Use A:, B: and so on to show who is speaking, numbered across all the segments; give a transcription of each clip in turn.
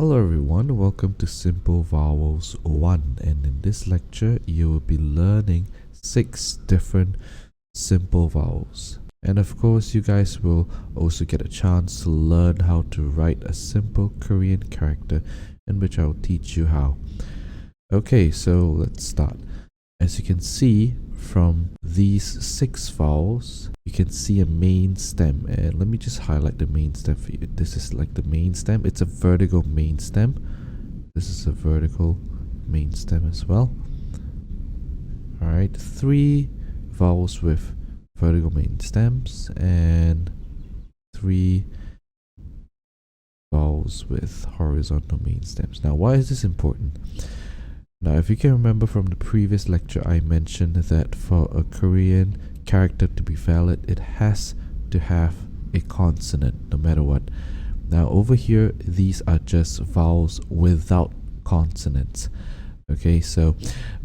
A: Hello everyone, welcome to Simple Vowels 1, and in this lecture you will be learning 6 different simple vowels. And of course you guys will also get a chance to learn how to write a simple Korean character, in which I will teach you how. Okay, so let's start. As you can see from these 6 vowels, you can see a main stem, and let me just highlight the main stem for you. This is like the main stem. It's a vertical main stem. This is a vertical main stem as well. Alright, 3 vowels with vertical main stems and 3 vowels with horizontal main stems. Now, why is this important? Now, if you can remember from the previous lecture, I mentioned that for a Korean character to be valid, it has to have a consonant, no matter what. Now, over here, these are just vowels without consonants. Okay, so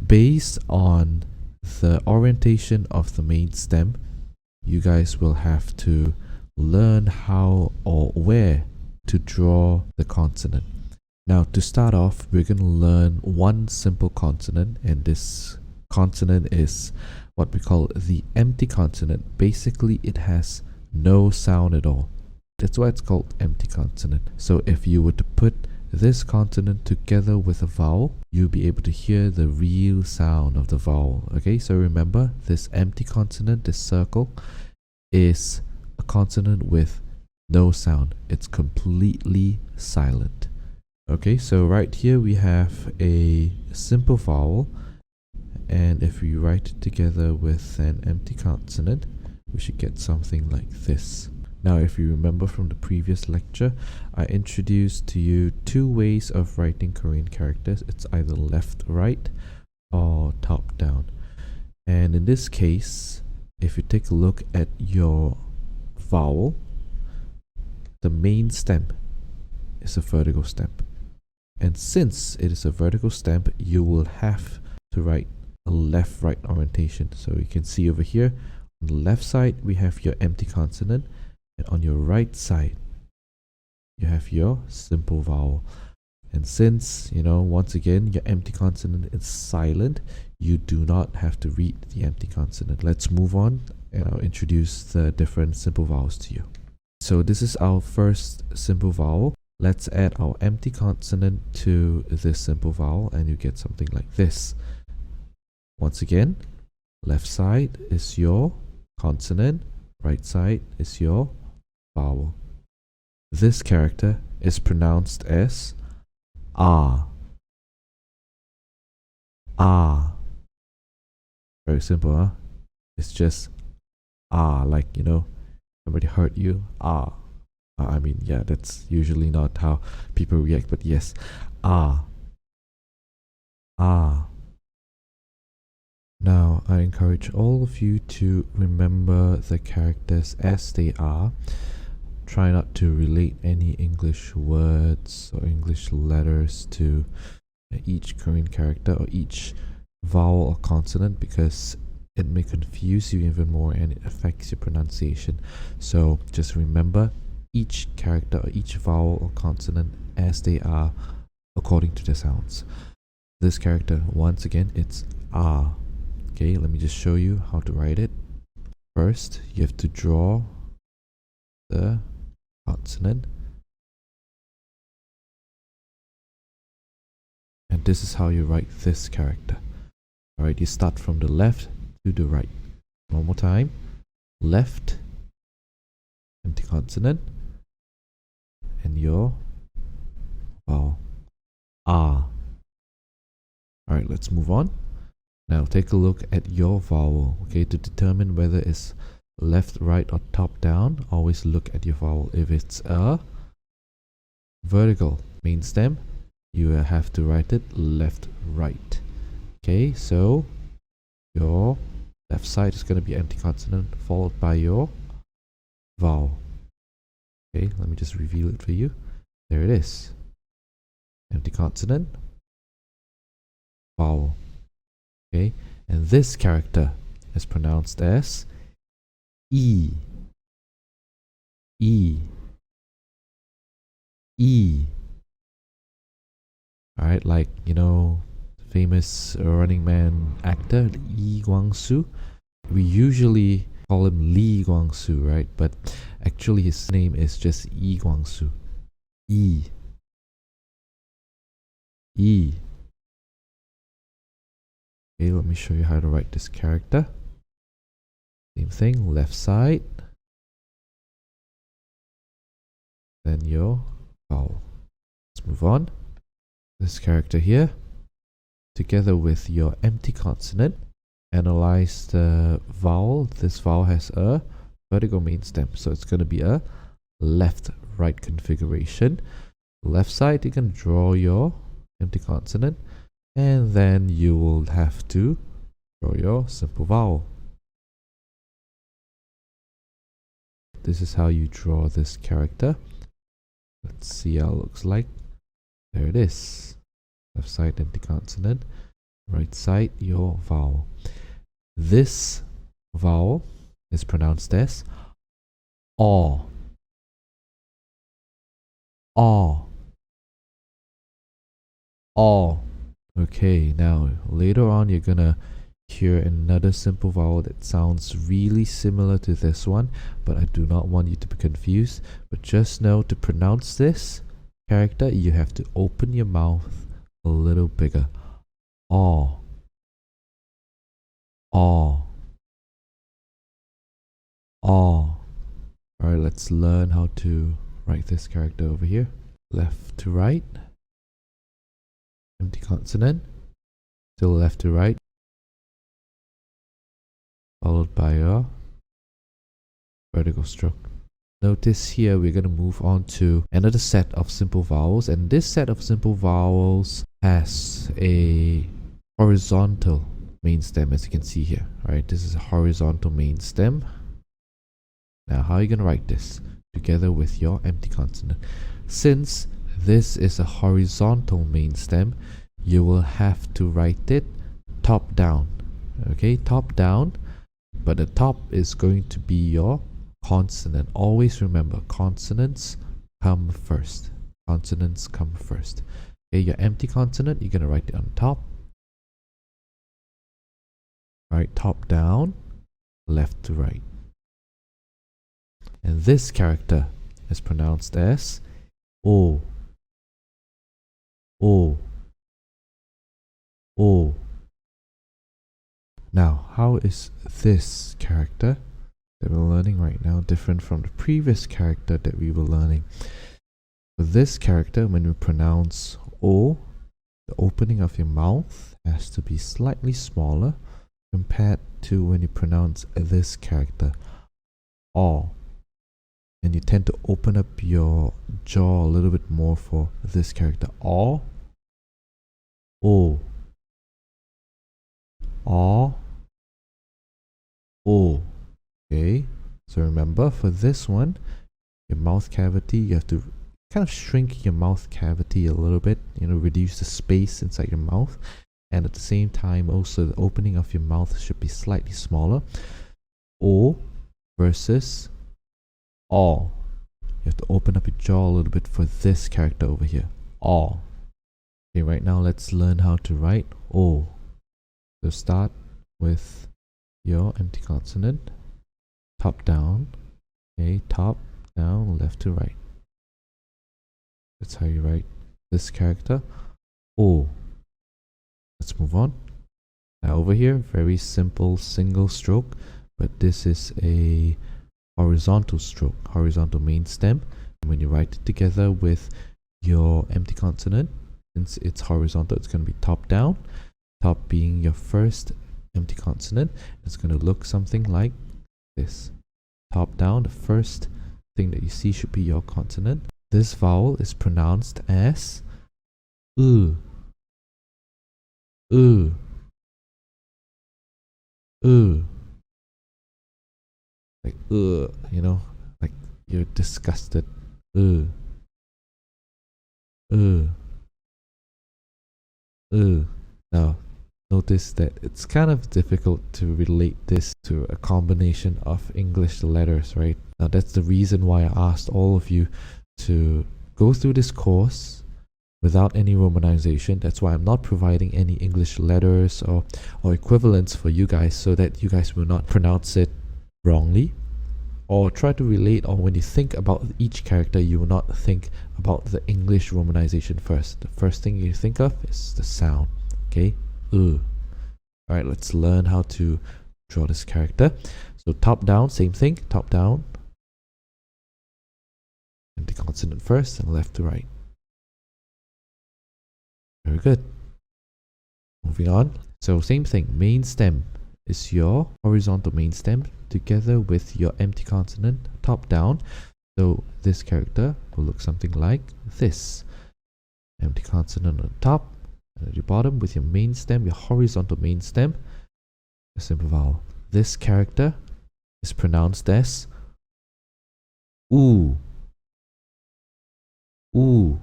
A: based on the orientation of the main stem, you guys will have to learn how or where to draw the consonant. Now, to start off, we're going to learn one simple consonant, and this consonant is what we call the empty consonant. Basically, it has no sound at all. That's why it's called empty consonant. So if you were to put this consonant together with a vowel, you'll be able to hear the real sound of the vowel. Okay, so remember, this empty consonant, this circle, is a consonant with no sound. It's completely silent. Okay, so right here we have a simple vowel, and if we write it together with an empty consonant, we should get something like this. Now, if you remember from the previous lecture, I introduced to you 2 ways of writing Korean characters. It's either left, right, or top, down. And in this case, if you take a look at your vowel, the main stem is a vertical stem. And since it is a vertical stem, you will have to write a left-right orientation. So you can see over here, on the left side, we have your empty consonant, and on your right side, you have your simple vowel. And since, once again, your empty consonant is silent, you do not have to read the empty consonant. Let's move on, and I'll introduce the different simple vowels to you. So this is our first simple vowel. Let's add our empty consonant to this simple vowel, and you get something like this. Once again, left side is your consonant, right side is your vowel. This character is pronounced as ah. Ah. Very simple, huh? It's just ah, like, somebody hurt you, ah. I mean, yeah, that's usually not how people react, but yes. Ah. Ah. Now, I encourage all of you to remember the characters as they are. Try not to relate any English words or English letters to each Korean character or each vowel or consonant, because it may confuse you even more and it affects your pronunciation. So just remember each character or each vowel or consonant as they are according to the sounds. This character, once again, it's ah. Okay, let me just show you how to write it. First, you have to draw the consonant. And this is how you write this character. Alright, you start from the left to the right. One more time. Left, empty consonant, and your vowel. Ah. Alright, let's move on. Now take a look at your vowel. Okay, to determine whether it's left, right, or top, down, always look at your vowel. If it's a vertical main stem, you have to write it left, right. Okay, so your left side is going to be empty consonant followed by your vowel. Okay, let me just reveal it for you. There it is. Empty consonant, vowel. Okay, and this character is pronounced as E. E. E. right? Like, you know, famous Running Man actor Lee Kwang-soo. We usually call him Lee Kwang-soo, right? But actually his name is just Lee Kwang-soo. E. Okay, let me show you how to write this character. Same thing, left side. Then your vowel. Let's move on. This character here, together with your empty consonant, analyze the vowel. This vowel has a vertical main stem, so it's going to be a left-right configuration. Left side, you can draw your empty consonant, and then you will have to draw your simple vowel. This is how you draw this character. Let's see how it looks like. There it is. Left side empty consonant, right side your vowel. This vowel is pronounced as aw. Aw. Aw. Okay, now later on you're gonna hear another simple vowel that sounds really similar to this one, but I do not want you to be confused. But just know, to pronounce this character, you have to open your mouth a little bigger. Aw. Aw. Aw. Alright, let's learn how to write this character over here. Left to right. Empty consonant. Still left to right. Followed by a vertical stroke. Notice here we're going to move on to another set of simple vowels, and this set of simple vowels has a horizontal main stem, as you can see here. Right, this is a horizontal main stem. Now how are you going to write this? Together with your empty consonant. Since this is a horizontal main stem, you will have to write it top down. Okay, top down. But the top is going to be your consonant. Always remember, consonants come first. Consonants come first. Okay, your empty consonant, you're going to write it on top. Right, top down, left to right. And this character is pronounced as O. O. O. Now, how is this character that we're learning right now different from the previous character that we were learning? For this character, when we pronounce O, the opening of your mouth has to be slightly smaller compared to when you pronounce this character, O. And you tend to open up your jaw a little bit more for this character, O. O. O. O. Okay, so remember, for this one, your mouth cavity, you have to kind of shrink your mouth cavity a little bit, you know, reduce the space inside your mouth, and at the same time also the opening of your mouth should be slightly smaller. O versus O. You have to open up your jaw a little bit for this character over here, O. Okay, right now let's learn how to write O. So start with your empty consonant, top down. Okay, top down, left to right. That's how you write this character, O. Let's move on. Now over here, very simple single stroke, but this is a horizontal stroke, horizontal main stem. And when you write it together with your empty consonant, since it's horizontal, it's going to be top down. Top being your first empty consonant, it's going to look something like this. Top down, the first thing that you see should be your consonant. This vowel is pronounced as U. U. U. Like you know, like you're disgusted. U. U. U. Now, notice that it's kind of difficult to relate this to a combination of English letters, right? Now, that's the reason why I asked all of you to go through this course. without any romanization. That's why I'm not providing any English letters or equivalents for you guys, so that you guys will not pronounce it wrongly or try to relate, or when you think about each character, you will not think about the English romanization first. The first thing you think of is the sound. Okay? Alright, let's learn how to draw this character. So top down, same thing, top down. And the consonant first and left to right. Very good. Moving on. So same thing, main stem is your horizontal main stem together with your empty consonant top down. So this character will look something like this. Empty consonant on top and at the bottom with your main stem, your horizontal main stem, a simple vowel. This character is pronounced as oo. Ooh.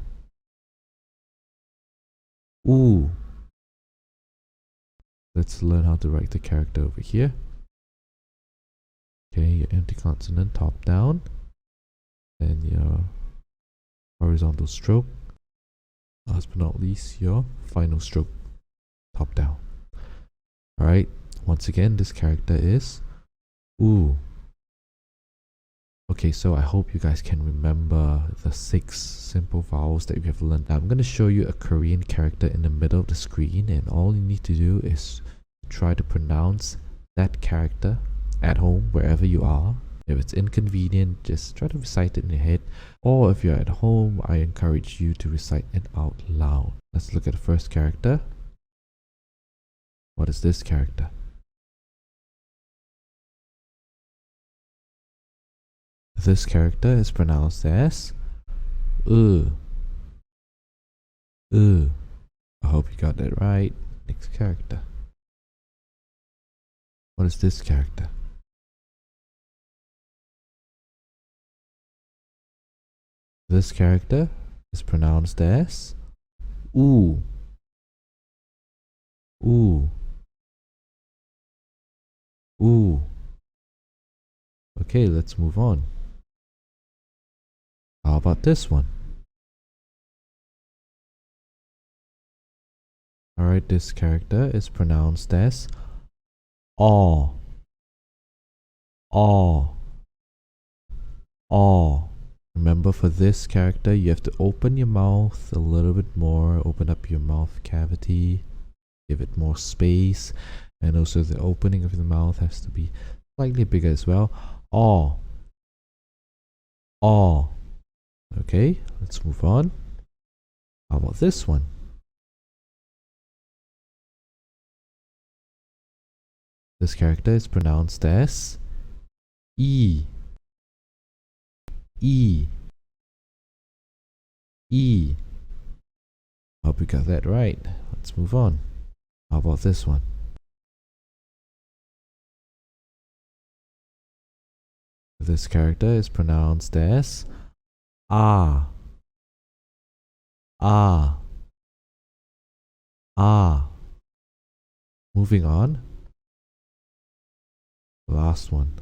A: Ooh. Let's learn how to write the character over here. Okay, your empty consonant top down. Then your horizontal stroke. Last but not least, your final stroke top down. Alright, once again, this character is ooh. Okay, so I hope you guys can remember the 6 simple vowels that we have learned. Now I'm going to show you a Korean character in the middle of the screen, and all you need to do is try to pronounce that character at home, wherever you are. If it's inconvenient, just try to recite it in your head. Or if you're at home, I encourage you to recite it out loud. Let's look at the first character. What is this character? This character is pronounced as I hope you got that right. Next character. What is this character? This character is pronounced as ooh. Ooh. Ooh. Okay, let's move on. How about this one? Alright, this character is pronounced as aw. Aw. Aw. Remember, for this character, you have to open your mouth a little bit more, open up your mouth cavity, give it more space, and also the opening of the mouth has to be slightly bigger as well. Aw. Aw. Okay, let's move on. How about this one? This character is pronounced as E. E. E. Hope you got that right. Let's move on. How about this one? This character is pronounced as ah. Ah. Ah. Moving on. Last one.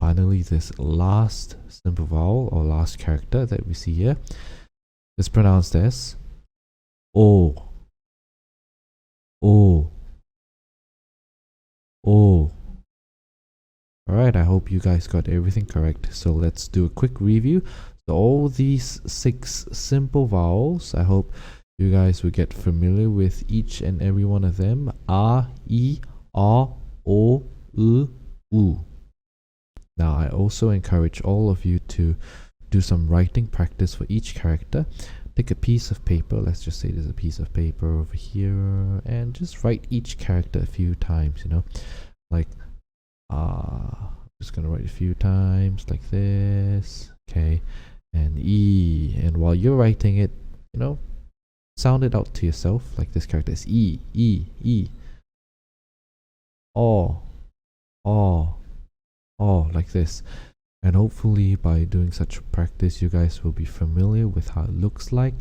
A: Finally, this last simple vowel or last character that we see here is pronounced as O. O. O. Alright, I hope you guys got everything correct. So let's do a quick review. So all these 6 simple vowels, I hope you guys will get familiar with each and every one of them. A, I, A, O, U, U. Now I also encourage all of you to do some writing practice for each character. Take a piece of paper, let's just say there's a piece of paper over here, and just write each character a few times, you know, like I'm just gonna write a few times like this, okay, and E, and while you're writing it, you know, sound it out to yourself, like this character is E, E, E, O, O, O, like this. And hopefully by doing such practice, you guys will be familiar with how it looks like,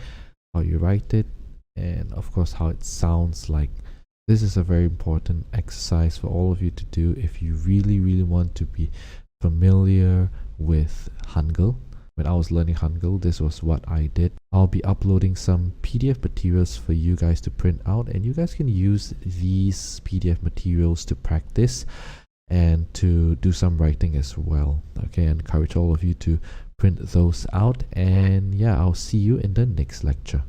A: how you write it, and of course how it sounds like. This is a very important exercise for all of you to do if you really want to be familiar with Hangul. when I was learning Hangul, this was what I did. I'll be uploading some PDF materials for you guys to print out, and you guys can use these PDF materials to practice and to do some writing as well. Okay, I encourage all of you to print those out, and yeah, I'll see you in the next lecture.